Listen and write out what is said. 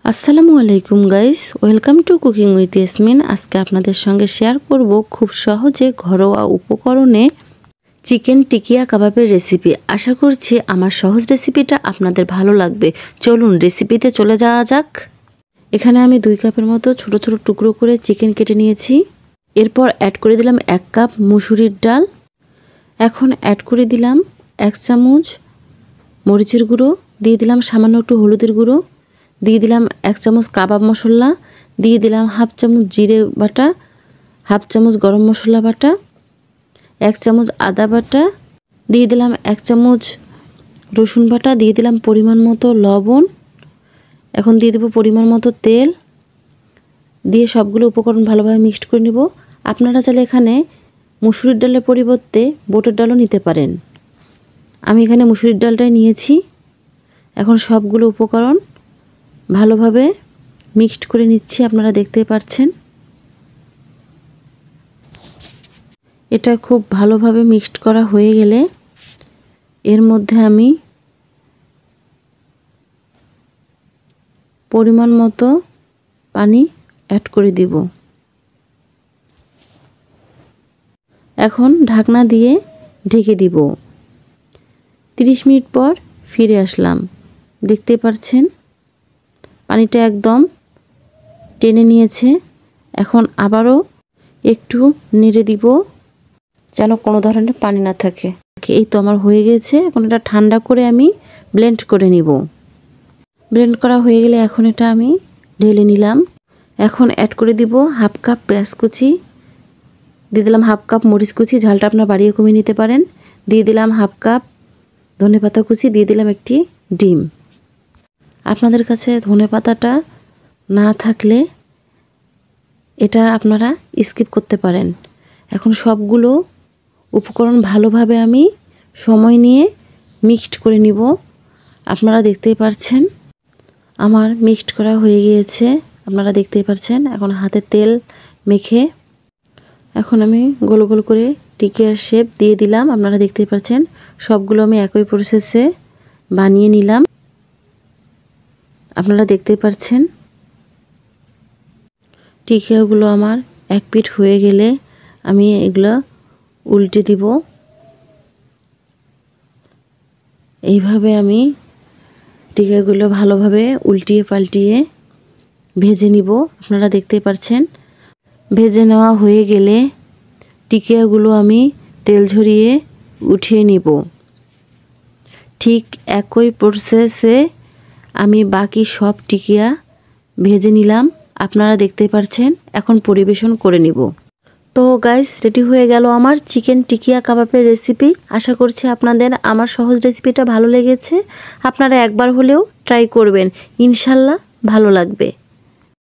আসসালামু আলাইকুম guys, welcome to cooking with Yasmin. আজকে আপনাদের সঙ্গে শেয়ার করব খুব সহজে ঘরোয়া উপকরণে চিকেন টিকিয়া কাবাবের রেসিপি। আশা করছি আমার সহজ রেসিপিটা আপনাদের ভালো লাগবে। চলুন রেসিপিতে চলে যাওয়া যাক। এখানে আমি 2 কাপের মতো ছোট ছোট টুকরো করে চিকেন কেটে নিয়েছি। এরপর অ্যাড করে দিলাম 1 কাপ মুসুরির ডাল। এখন অ্যাড করে দিলাম 1 চামচ মরিচের গুঁড়ো, দিয়ে দিলাম সামান্য একটু হলুদের গুঁড়ো, দিয়ে দিলাম 1 চামচ কাবাব মশলা, দিয়ে দিলাম 1/2 চামচ জিরে বাটা, 1/2 চামচ গরম মশলা বাটা, 1 চামচ আদা বাটা, দিয়ে দিলাম 1 চামচ রসুন বাটা, দিয়ে দিলাম পরিমাণ মতো লবণ। এখন দিয়ে দেব পরিমাণ মতো তেল, দিয়ে সবগুলো উপকরণ ভালোভাবে মিক্সড করে নেব। আপনারা চাইলে এখানে মুসুরির ডালের পরিবর্তে বুটের ডালও নিতে পারেন। আমি এখানে মুসুরির ডালটাই নিয়েছি। এখন সবগুলো উপকরণ ভালোভাবে মিক্সড করে নিচ্ছি, আপনারা দেখতেই পাচ্ছেন। এটা খুব ভালোভাবে মিক্সড করা হয়ে গেলে এর মধ্যে আমি পরিমাণ মতো পানি অ্যাড করে দিব। এখন ঢাকনা দিয়ে ঢেকে দিব। 30 মিনিট পর ফিরে আসলাম। দেখতে পাচ্ছেন পানিটা একদম টেনে নিয়েছে। এখন আবারও একটু নেড়ে দিব যেন কোনো ধরনের পানি না থাকে। এই তো আমার হয়ে গেছে। এখন এটা ঠান্ডা করে আমি ব্লেন্ড করে নিব। ব্লেন্ড করা হয়ে গেলে এখন এটা আমি ঢেলে নিলাম। এখন অ্যাড করে দিব 1/2 কাপ পেঁয়াজ কুচি, দিয়ে দিলাম 1/2 কাপ মরিচ কুচি, ঝালটা আপনারা বাড়িয়ে কমিয়ে নিতে পারেন, দিয়ে দিলাম 1/2 কাপ ধনেপাতা কুচি, দিয়ে দিলাম একটি ডিম। আপনাদের কাছে ধনেপাতাটা না থাকলে এটা আপনারা স্কিপ করতে পারেন। এখন সবগুলো উপকরণ ভালোভাবে আমি সময় নিয়ে মিক্সড করে নিব। আপনারা দেখতেই পাচ্ছেন আমার মিক্সড করা হয়ে গিয়েছে, আপনারা দেখতেই পাচ্ছেন। এখন হাতে তেল মেখে এখন আমি গোল গোল করে টিকিয়ার শেপ দিয়ে দিলাম। আপনারা দেখতেই পাচ্ছেন সবগুলো আমি একই প্রসেসে বানিয়ে নিলাম। আপনারা দেখতেই পাচ্ছেন টিকিয়াগুলো আমার এক পিঠ হয়ে গেলে আমি এগুলো উল্টে দিব। এইভাবে আমি টিকিয়াগুলো ভালোভাবে উল্টিয়ে পাল্টিয়ে ভেজে নিব। আপনারা দেখতেই পাচ্ছেন ভেজে নেওয়া হয়ে গেলে টিকিয়াগুলো আমি তেল ঝরিয়ে উঠিয়ে নিব। ঠিক একই প্রসেসে আমি বাকি সব টিকিয়া ভেজে নিলাম। আপনারা দেখতেই পাচ্ছেন। এখন পরিবেশন করে নিব। তো গাইস, রেডি হয়ে গেল আমার চিকেন টিকিয়া কাবাবের রেসিপি। আশা করছি আপনাদের আমার সহজ রেসিপিটা ভালো লেগেছে। আপনারা একবার হলেও ট্রাই করবেন, ইনশাল্লাহ ভালো লাগবে।